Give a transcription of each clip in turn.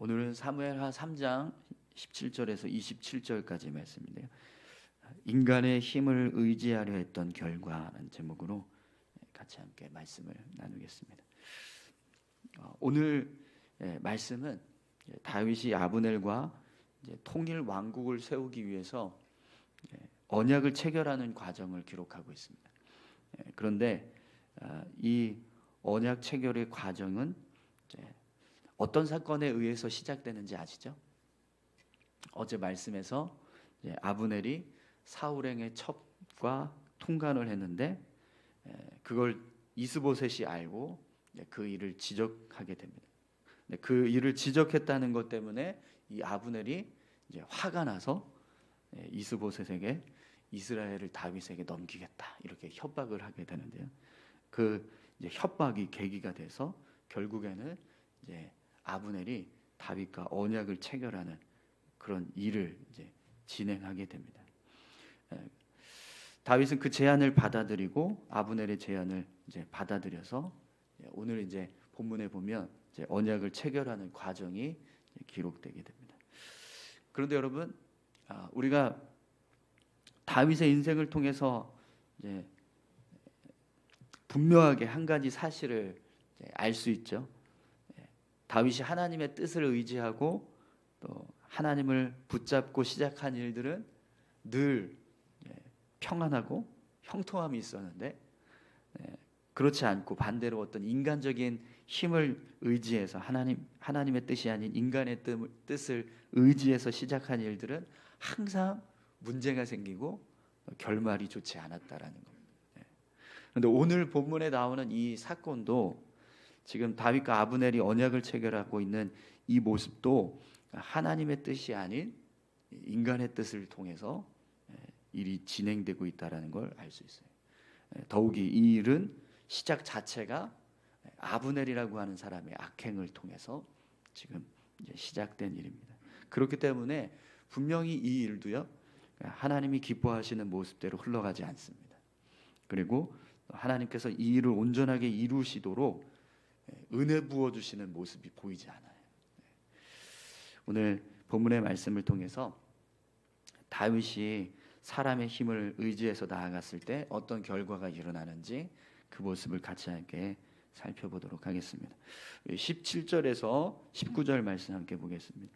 오늘은 사무엘하 3장 17절에서 27절까지 말씀인데요. 인간의 힘을 의지하려 했던 결과라는 제목으로 같이 함께 말씀을 나누겠습니다. 오늘 말씀은 다윗이 아브넬과 통일 왕국을 세우기 위해서 언약을 체결하는 과정을 기록하고 있습니다. 그런데 이 언약 체결의 과정은 어떤 사건에 의해서 시작되는지 아시죠? 어제 말씀에서 아브넬이 사울행의 첩과 통간을 했는데 그걸 이스보셋이 알고 그 일을 지적하게 됩니다. 그 일을 지적했다는 것 때문에 이 아브넬이 이제 화가 나서 이스보셋에게 이스라엘을 다윗에게 넘기겠다 이렇게 협박을 하게 되는데요. 그 이제 협박이 계기가 돼서 결국에는 이제 아브넬이 다윗과 언약을 체결하는 그런 일을 이제 진행하게 됩니다. 다윗은 그 제안을 받아들이고 아브넬의 제안을 이제 받아들여서 오늘 이제 본문에 보면 이제 언약을 체결하는 과정이 기록되게 됩니다. 그런데 여러분, 우리가 다윗의 인생을 통해서 이제 분명하게 한 가지 사실을 알 수 있죠. 다윗이 하나님의 뜻을 의지하고 또 하나님을 붙잡고 시작한 일들은 늘 평안하고 형통함이 있었는데 그렇지 않고 반대로 어떤 인간적인 힘을 의지해서 하나님의 뜻이 아닌 인간의 뜻을 의지해서 시작한 일들은 항상 문제가 생기고 결말이 좋지 않았다라는 겁니다. 그런데 오늘 본문에 나오는 이 사건도 지금 다윗과 아브넬이 언약을 체결하고 있는 이 모습도 하나님의 뜻이 아닌 인간의 뜻을 통해서 일이 진행되고 있다라는 걸 알 수 있어요. 더욱이 이 일은 시작 자체가 아브넬이라고 하는 사람의 악행을 통해서 지금 이제 시작된 일입니다. 그렇기 때문에 분명히 이 일도요 하나님이 기뻐하시는 모습대로 흘러가지 않습니다. 그리고 하나님께서 이 일을 온전하게 이루시도록 은혜 부어주시는 모습이 보이지 않아요. 오늘 본문의 말씀을 통해서 다윗이 사람의 힘을 의지해서 나아갔을 때 어떤 결과가 일어나는지 그 모습을 같이 함께 살펴보도록 하겠습니다. 17절에서 19절 말씀 함께 보겠습니다.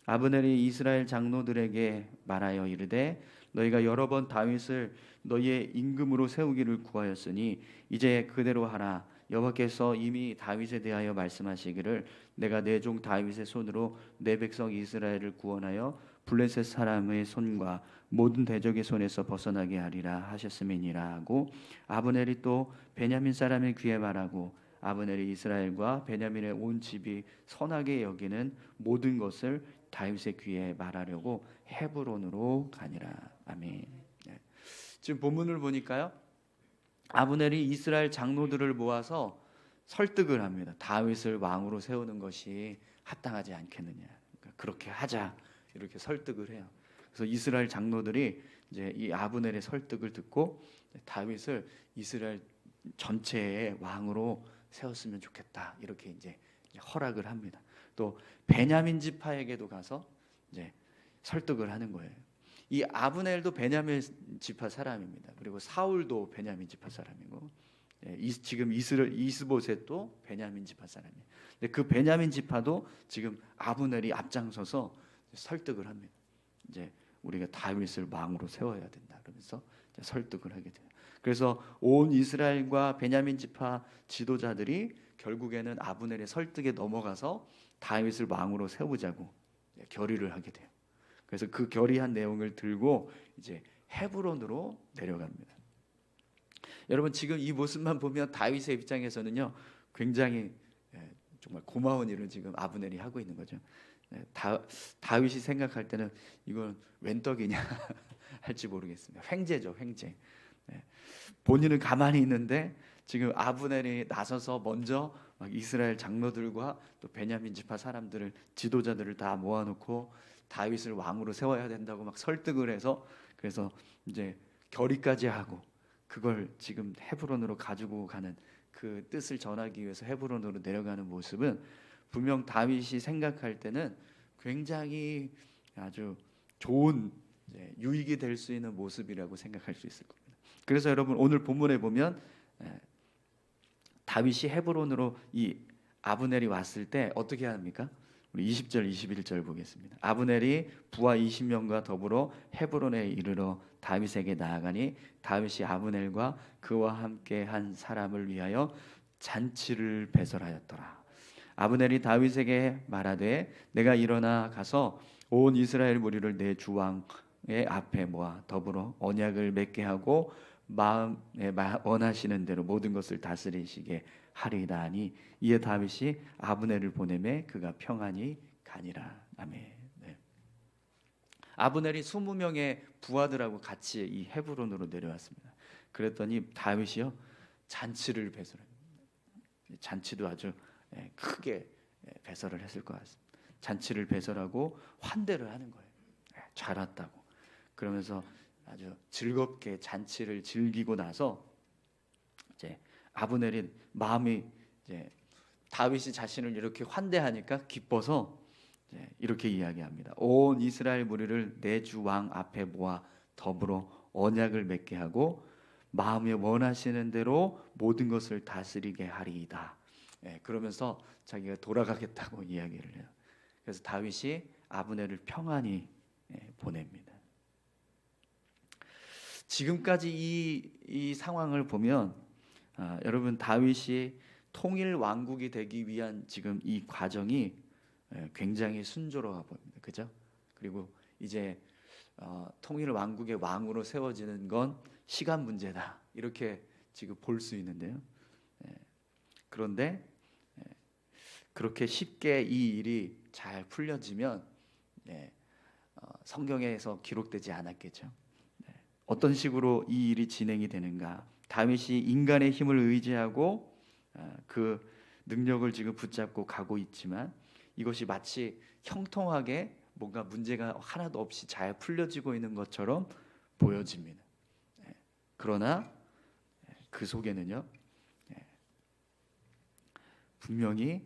아브넬이 이스라엘 장로들에게 말하여 이르되 너희가 여러 번 다윗을 너희의 임금으로 세우기를 구하였으니 이제 그대로 하라. 여호와께서 이미 다윗에 대하여 말씀하시기를 내가 내 종 다윗의 손으로 내 백성 이스라엘을 구원하여 블레셋 사람의 손과 모든 대적의 손에서 벗어나게 하리라 하셨음이니라 하고 아브넬이 또 베냐민 사람의 귀에 말하고 아브넬이 이스라엘과 베냐민의 온 집이 선하게 여기는 모든 것을 다윗의 귀에 말하려고 헤브론으로 가니라. 아멘. 지금 본문을 보니까요 아브넬이 이스라엘 장로들을 모아서 설득을 합니다. 다윗을 왕으로 세우는 것이 합당하지 않겠느냐. 그러니까 그렇게 하자 이렇게 설득을 해요. 그래서 이스라엘 장로들이 이제 이 아브넬의 설득을 듣고 다윗을 이스라엘 전체의 왕으로 세웠으면 좋겠다 이렇게 이제 허락을 합니다. 또 베냐민 지파에게도 가서 이제 설득을 하는 거예요. 이 아브넬도 베냐민 지파 사람입니다. 그리고 사울도 베냐민 지파 사람이고 지금 이스보셋도 베냐민 지파 사람이에요. 근데 그 베냐민 지파도 지금 아브넬이 앞장서서 설득을 합니다. 이제 우리가 다윗을 왕으로 세워야 된다. 그러면서 설득을 하게 돼요. 그래서 온 이스라엘과 베냐민 지파 지도자들이 결국에는 아브넬의 설득에 넘어가서 다윗을 왕으로 세우자고 결의를 하게 돼요. 그래서 그 결의한 내용을 들고 이제 헤브론으로 내려갑니다. 여러분 지금 이 모습만 보면 다윗의 입장에서는요 굉장히 정말 고마운 일을 지금 아브넬이 하고 있는 거죠. 다윗이 생각할 때는 이건 웬 떡이냐 할지 모르겠습니다. 횡재죠, 횡재. 본인은 가만히 있는데 지금 아브넬이 나서서 먼저 막 이스라엘 장로들과 또 베냐민 지파 사람들을 지도자들을 다 모아놓고 다윗을 왕으로 세워야 된다고 막 설득을 해서 그래서 이제 결의까지 하고 그걸 지금 헤브론으로 가지고 가는 그 뜻을 전하기 위해서 헤브론으로 내려가는 모습은 분명 다윗이 생각할 때는 굉장히 아주 좋은 유익이 될 수 있는 모습이라고 생각할 수 있을 겁니다. 그래서 여러분 오늘 본문에 보면 다윗이 헤브론으로 이 아브넬이 왔을 때 어떻게 합니까? 우리 20절 21절 보겠습니다. 아브넬이 부하 20명과 더불어 헤브론에 이르러 다윗에게 나아가니 다윗이 아브넬과 그와 함께 한 사람을 위하여 잔치를 배설하였더라. 아브넬이 다윗에게 말하되 내가 일어나 가서 온 이스라엘 무리를 내 주 왕의 앞에 모아 더불어 언약을 맺게 하고 마음에 원하시는 대로 모든 것을 다스리시게 하리이다 하니 이에 다윗이 아브넬을 보내매 그가 평안히 가니라. 아멘. 네. 아브넬이 20명의 부하들하고 같이 이 헤브론으로 내려왔습니다. 그랬더니 다윗이요 잔치를 배설합니다. 잔치도 아주 크게 배설을 했을 것 같습니다. 잔치를 배설하고 환대를 하는 거예요. 잘 왔다고. 그러면서 아주 즐겁게 잔치를 즐기고 나서 이제 아브넬이 마음이 이제 다윗이 자신을 이렇게 환대하니까 기뻐서 이렇게 이야기합니다. 온 이스라엘 무리를 내 주 왕 앞에 모아 더불어 언약을 맺게 하고 마음에 원하시는 대로 모든 것을 다스리게 하리이다. 그러면서 자기가 돌아가겠다고 이야기를 해요. 그래서 다윗이 아브넬을 평안히 보냅니다. 지금까지 이 상황을 보면 여러분 다윗이 통일 왕국이 되기 위한 지금 이 과정이 굉장히 순조로워 보입니다. 그죠? 그리고 이제 통일 왕국의 왕으로 세워지는 건 시간 문제다. 이렇게 지금 볼 수 있는데요. 그런데 그렇게 쉽게 이 일이 잘 풀려지면 성경에서 기록되지 않았겠죠. 어떤 식으로 이 일이 진행이 되는가? 다윗이 인간의 힘을 의지하고 그 능력을 지금 붙잡고 가고 있지만 이것이 마치 형통하게 뭔가 문제가 하나도 없이 잘 풀려지고 있는 것처럼 보여집니다. 그러나 그 속에는요 분명히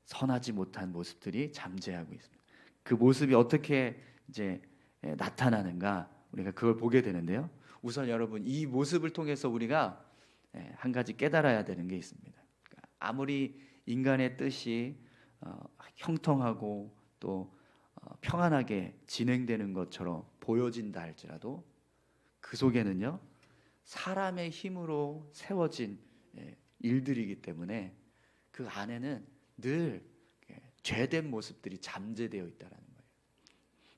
선하지 못한 모습들이 잠재하고 있습니다. 그 모습이 어떻게 이제 나타나는가 우리가 그걸 보게 되는데요. 우선 여러분 이 모습을 통해서 우리가 한 가지 깨달아야 되는 게 있습니다. 아무리 인간의 뜻이 형통하고 또 평안하게 진행되는 것처럼 보여진다 할지라도 그 속에는요 사람의 힘으로 세워진 일들이기 때문에 그 안에는 늘 죄된 모습들이 잠재되어 있다라는 거예요.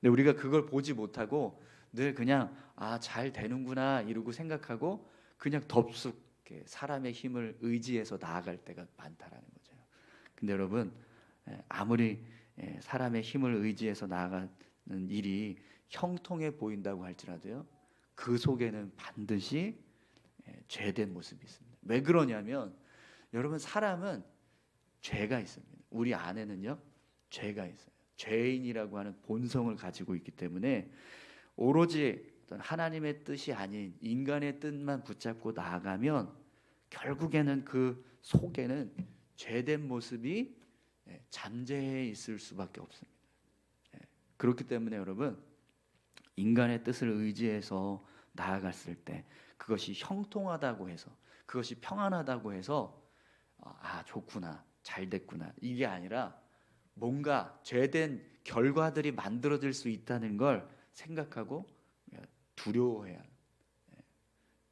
근데 우리가 그걸 보지 못하고 늘 그냥 잘 되는구나 이러고 생각하고 그냥 덥석 사람의 힘을 의지해서 나아갈 때가 많다라는 거죠. 근데 여러분 아무리 사람의 힘을 의지해서 나아가는 일이 형통해 보인다고 할지라도요 그 속에는 반드시 죄된 모습이 있습니다. 왜 그러냐면 여러분 사람은 죄가 있습니다. 우리 안에는요 죄가 있어요. 죄인이라고 하는 본성을 가지고 있기 때문에 오로지 하나님의 뜻이 아닌 인간의 뜻만 붙잡고 나아가면 결국에는 그 속에는 죄된 모습이 잠재해 있을 수밖에 없습니다. 그렇기 때문에 여러분 인간의 뜻을 의지해서 나아갔을 때 그것이 형통하다고 해서 그것이 평안하다고 해서 좋구나 잘 됐구나 이게 아니라 뭔가 죄된 결과들이 만들어질 수 있다는 걸 생각하고 두려워해야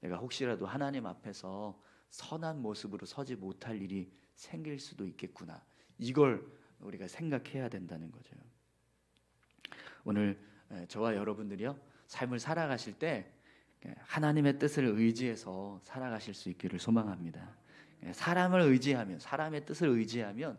내가 혹시라도 하나님 앞에서 선한 모습으로 서지 못할 일이 생길 수도 있겠구나 이걸 우리가 생각해야 된다는 거죠. 오늘 저와 여러분들이요 삶을 살아가실 때 하나님의 뜻을 의지해서 살아가실 수 있기를 소망합니다. 사람을 의지하면 사람의 뜻을 의지하면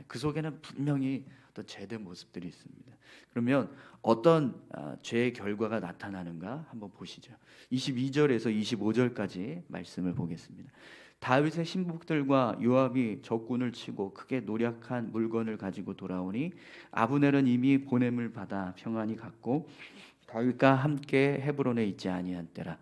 그 속에는 분명히 어떤 죄된 모습들이 있습니다. 그러면 어떤 죄의 결과가 나타나는가 한번 보시죠. 22절에서 25절까지 말씀을 보겠습니다. 다윗의 신복들과 요압이 적군을 치고 크게 노력한 물건을 가지고 돌아오니 아브넬은 이미 보냄을 받아 평안히 갔고 다윗과 함께 헤브론에 있지 아니한 때라.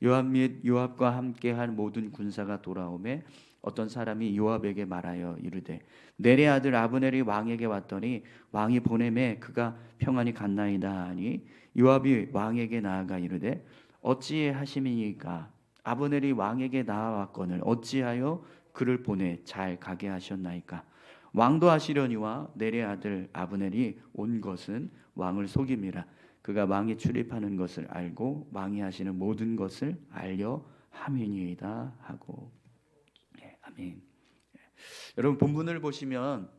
요압 및 요압과 함께한 모든 군사가 돌아오매 어떤 사람이 요압에게 말하여 이르되 넬의 아들 아브넬이 왕에게 왔더니 왕이 보내매 그가 평안히 갔나이다 하니 요압이 왕에게 나아가 이르되 어찌 하심이니까 아브넬이 왕에게 나아왔거늘 어찌하여 그를 보내 잘 가게 하셨나이까. 왕도 하시려니와 넬의 아들 아브넬이 온 것은 왕을 속임이라. 그가 왕이 출입하는 것을 알고 왕이 하시는 모든 것을 알려 함이니이다 하고. 네, 아멘. 여러분 본문을 보시면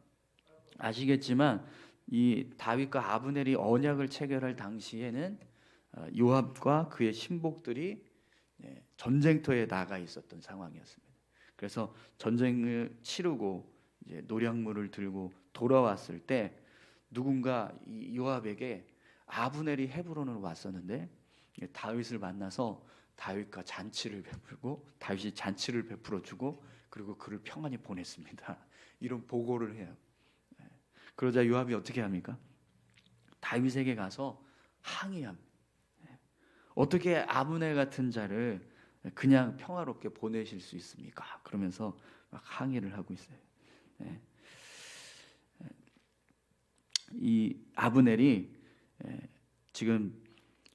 아시겠지만 이 다윗과 아브넬이 언약을 체결할 당시에는 요압과 그의 신복들이 전쟁터에 나가 있었던 상황이었습니다. 그래서 전쟁을 치르고 이제 노략물을 들고 돌아왔을 때 누군가 이 요압에게 아브넬이 헤브론으로 왔었는데 다윗을 만나서 다윗과 잔치를 베풀고 다윗이 잔치를 베풀어 주고 그리고 그를 평안히 보냈습니다. 이런 보고를 해요. 그러자 요압이 어떻게 합니까? 다윗에게 가서 항의합니다. 어떻게 아브넬 같은 자를 그냥 평화롭게 보내실 수 있습니까? 그러면서 막 항의를 하고 있어요. 이 아브넬이 지금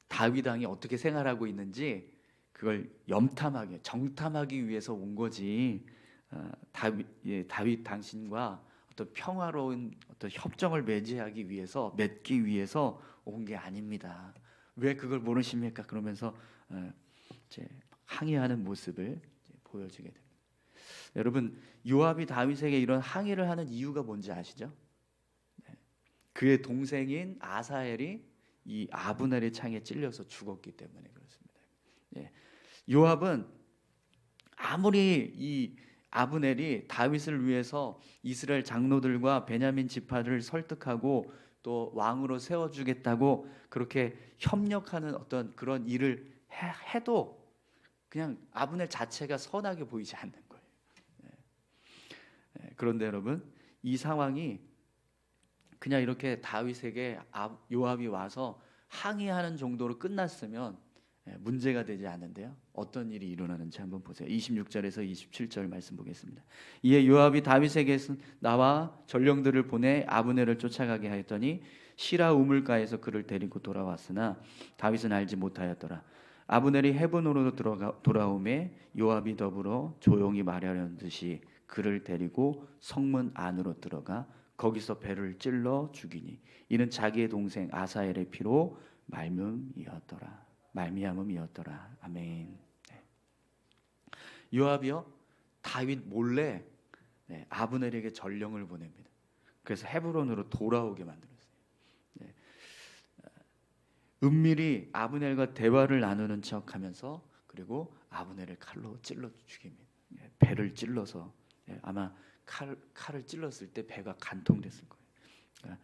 다윗 왕이 어떻게 생활하고 있는지 그걸 염탐하게 정탐하기 위해서 온 거지. 다윗 당신과 어떤 평화로운 어떤 협정을 맺기 위해서 온 게 아닙니다. 왜 그걸 모르십니까? 그러면서 이제 항의하는 모습을 보여주게 됩니다. 여러분 요압이 다윗에게 이런 항의를 하는 이유가 뭔지 아시죠? 그의 동생인 아사엘이 이 아브넬의 창에 찔려서 죽었기 때문에 그렇습니다. 요압은 아무리 이 아브넬이 다윗을 위해서 이스라엘 장로들과 베냐민 지파를 설득하고 또 왕으로 세워주겠다고 그렇게 협력하는 어떤 그런 일을 해도 그냥 아브넬 자체가 선하게 보이지 않는 거예요. 그런데 여러분 이 상황이 그냥 이렇게 다윗에게 요압이 와서 항의하는 정도로 끝났으면 문제가 되지 않는데요. 어떤 일이 일어나는지 한번 보세요. 26절에서 27절 말씀 보겠습니다. 이에 요압이 다윗에게 나와 전령들을 보내 아브넬을 쫓아가게 하였더니 시라 우물가에서 그를 데리고 돌아왔으나 다윗은 알지 못하였더라. 아브넬이 헤브론으로 돌아오매 요압이 더불어 조용히 말하려는 듯이 그를 데리고 성문 안으로 들어가 거기서 배를 찔러 죽이니 이는 자기의 동생 아사엘의 피로 말미암음이었더라. 아멘. 요압이요 다윗 몰래 아브넬에게 전령을 보냅니다. 그래서 헤브론으로 돌아오게 만들었어요. 은밀히 아브넬과 대화를 나누는 척하면서 그리고 아브넬을 칼로 찔러 죽입니다. 배를 찔러서 아마 칼을 찔렀을 때 배가 간통됐을 거예요. 그러니까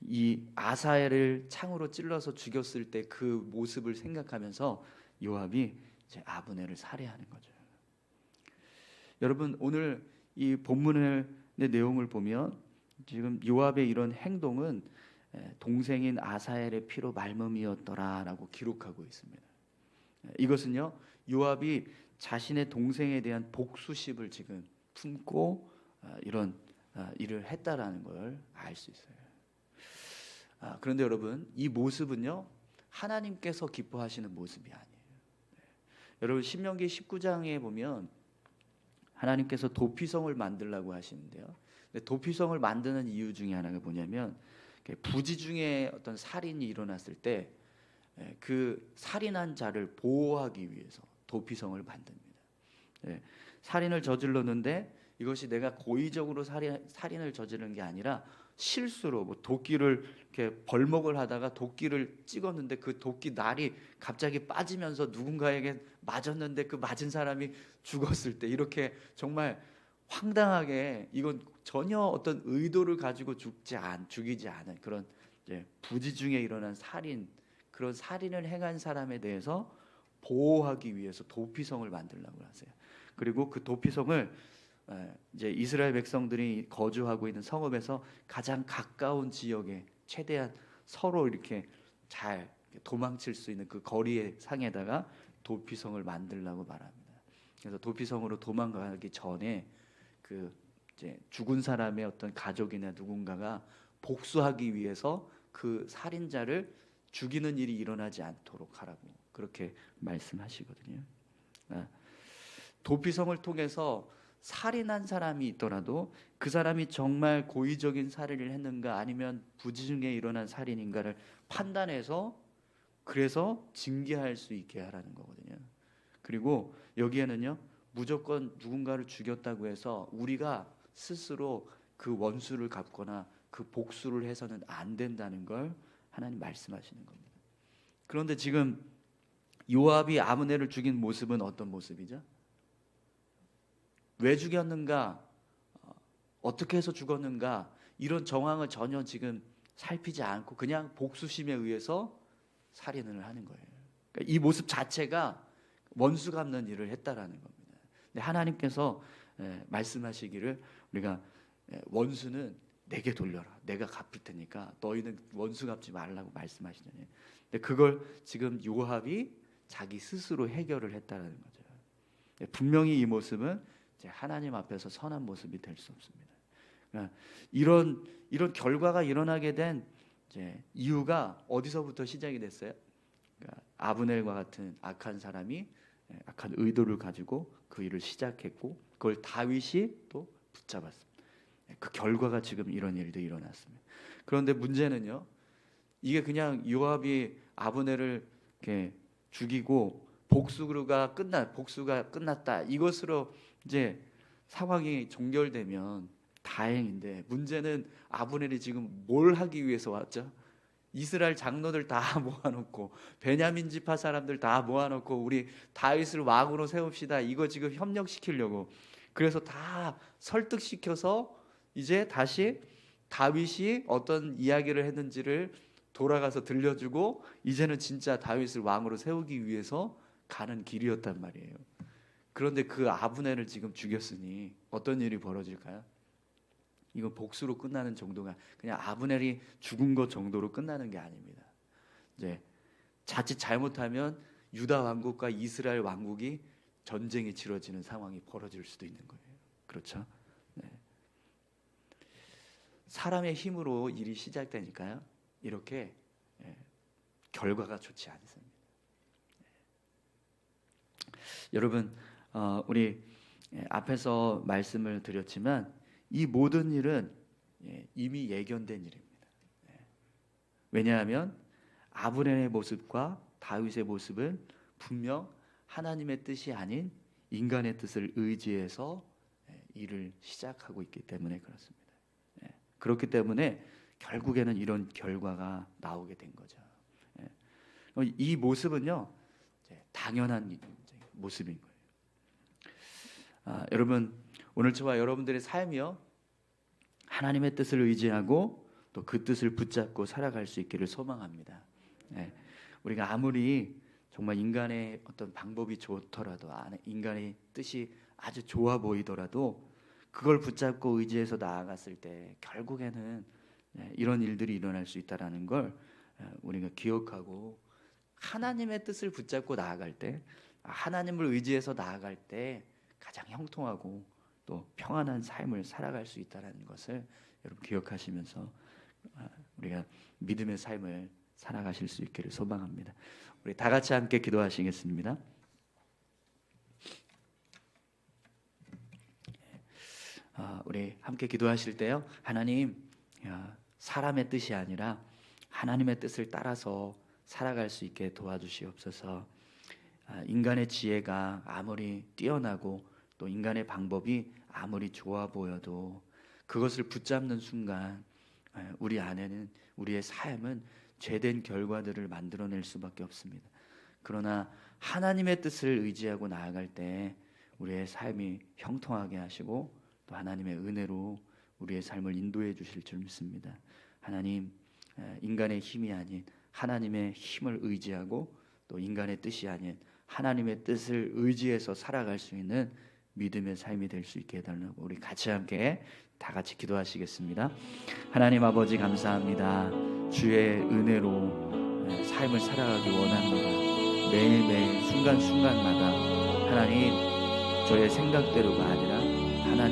이 아사엘을 창으로 찔러서 죽였을 때 그 모습을 생각하면서 요압이 이제 아브넬을 살해하는 거죠. 여러분 오늘 이 본문의 내용을 보면 지금 요압의 이런 행동은 동생인 아사엘의 피로 말멈이었더라라고 기록하고 있습니다. 이것은요 요압이 자신의 동생에 대한 복수심을 지금 품고 이런 일을 했다라는 걸 알 수 있어요. 그런데 여러분 이 모습은요 하나님께서 기뻐하시는 모습이 아니에요. 여러분 신명기 19장에 보면 하나님께서 도피성을 만들라고 하시는데요. 도피성을 만드는 이유 중에 하나가 뭐냐면 부지 중에 어떤 살인이 일어났을 때 그 살인한 자를 보호하기 위해서 도피성을 만듭니다. 살인을 저질렀는데 이것이 내가 고의적으로 살인을 저지른 게 아니라 실수로 뭐 도끼를 이렇게 벌목을 하다가 도끼를 찍었는데 그 도끼 날이 갑자기 빠지면서 누군가에게 맞았는데 그 맞은 사람이 죽었을 때 이렇게 정말 황당하게 이건 전혀 어떤 의도를 가지고 죽이지 않은 그런 부지 중에 일어난 그런 살인을 행한 사람에 대해서 보호하기 위해서 도피성을 만들려고 하세요. 그리고 그 도피성을 이제 이스라엘 백성들이 거주하고 있는 성읍에서 가장 가까운 지역에 최대한 서로 이렇게 잘 도망칠 수 있는 그 거리의 상에다가 도피성을 만들라고 말합니다. 그래서 도피성으로 도망가기 전에 그 이제 죽은 사람의 어떤 가족이나 누군가가 복수하기 위해서 그 살인자를 죽이는 일이 일어나지 않도록 하라고 그렇게 말씀하시거든요. 도피성을 통해서 살인한 사람이 있더라도 그 사람이 정말 고의적인 살인을 했는가 아니면 부지중에 일어난 살인인가를 판단해서 그래서 징계할 수 있게 하라는 거거든요. 그리고 여기에는요, 무조건 누군가를 죽였다고 해서 우리가 스스로 그 원수를 갚거나 그 복수를 해서는 안 된다는 걸 하나님 말씀하시는 겁니다. 그런데 지금 요압이 아브넬을 죽인 모습은 어떤 모습이죠? 왜 죽였는가, 어떻게 해서 죽었는가 이런 정황을 전혀 지금 살피지 않고 그냥 복수심에 의해서 살인을 하는 거예요. 그러니까 이 모습 자체가 원수 갚는 일을 했다라는 겁니다. 근데 하나님께서 말씀하시기를 우리가 원수는 내게 돌려라. 내가 갚을 테니까 너희는 원수 갚지 말라고 말씀하시잖아요. 근데 그걸 지금 요압이 자기 스스로 해결을 했다라는 거죠. 분명히 이 모습은 이제 하나님 앞에서 선한 모습이 될 수 없습니다. 그러니까 이런 결과가 일어나게 된 이제 이유가 어디서부터 시작이 됐어요? 그러니까 아브넬과 같은 악한 사람이 악한 의도를 가지고 그 일을 시작했고 그걸 다윗이 또 붙잡았습니다. 그 결과가 지금 이런 일도 일어났습니다. 그런데 문제는요, 이게 그냥 요압이 아브넬을 이렇게 죽이고 복수가 끝났다 이것으로 이제 상황이 종결되면 다행인데, 문제는 아브넬이 지금 뭘 하기 위해서 왔죠? 이스라엘 장로들 다 모아놓고 베냐민 지파 사람들 다 모아놓고 우리 다윗을 왕으로 세웁시다, 이거 지금 협력시키려고, 그래서 다 설득시켜서 이제 다시 다윗이 어떤 이야기를 했는지를 돌아가서 들려주고 이제는 진짜 다윗을 왕으로 세우기 위해서 가는 길이었단 말이에요. 그런데 그 아브넬을 지금 죽였으니 어떤 일이 벌어질까요? 이건 복수로 끝나는 정도가, 그냥 아브넬이 죽은 것 정도로 끝나는 게 아닙니다. 이제 자칫 잘못하면 유다 왕국과 이스라엘 왕국이 전쟁이 치러지는 상황이 벌어질 수도 있는 거예요. 그렇죠? 네. 사람의 힘으로 일이 시작되니까요, 이렇게 결과가 좋지 않습니다. 여러분, 우리 앞에서 말씀을 드렸지만 이 모든 일은 이미 예견된 일입니다. 왜냐하면 아브넬의 모습과 다윗의 모습은 분명 하나님의 뜻이 아닌 인간의 뜻을 의지해서 일을 시작하고 있기 때문에 그렇습니다. 그렇기 때문에 결국에는 이런 결과가 나오게 된 거죠. 이 모습은요, 당연한 모습인 거예요. 여러분, 오늘 저와 여러분들의 삶이요, 하나님의 뜻을 의지하고 또 그 뜻을 붙잡고 살아갈 수 있기를 소망합니다. 우리가 아무리 정말 인간의 어떤 방법이 좋더라도, 인간의 뜻이 아주 좋아 보이더라도 그걸 붙잡고 의지해서 나아갔을 때 결국에는 이런 일들이 일어날 수 있다라는 걸 우리가 기억하고, 하나님의 뜻을 붙잡고 나아갈 때, 하나님을 의지해서 나아갈 때 가장 형통하고 또 평안한 삶을 살아갈 수 있다는 것을 여러분 기억하시면서 우리가 믿음의 삶을 살아가실 수 있기를 소망합니다. 우리 다 같이 함께 기도하시겠습니다. 우리 함께 기도하실 때요, 하나님, 사람의 뜻이 아니라 하나님의 뜻을 따라서 살아갈 수 있게 도와주시옵소서. 인간의 지혜가 아무리 뛰어나고 또 인간의 방법이 아무리 좋아 보여도 그것을 붙잡는 순간 우리 안에는, 우리의 삶은 죄된 결과들을 만들어낼 수밖에 없습니다. 그러나 하나님의 뜻을 의지하고 나아갈 때 우리의 삶이 형통하게 하시고 또 하나님의 은혜로 우리의 삶을 인도해 주실 줄 믿습니다. 하나님, 인간의 힘이 아닌 하나님의 힘을 의지하고 또 인간의 뜻이 아닌 하나님의 뜻을 의지해서 살아갈 수 있는 믿음의 삶이 될 수 있게 해달라고 우리 같이 함께 다 같이 기도하시겠습니다. 하나님 아버지, 감사합니다. 주의 은혜로 삶을 살아가기 원합니다. 매일매일 순간순간마다 하나님, 저의 생각대로가 아니라 하나님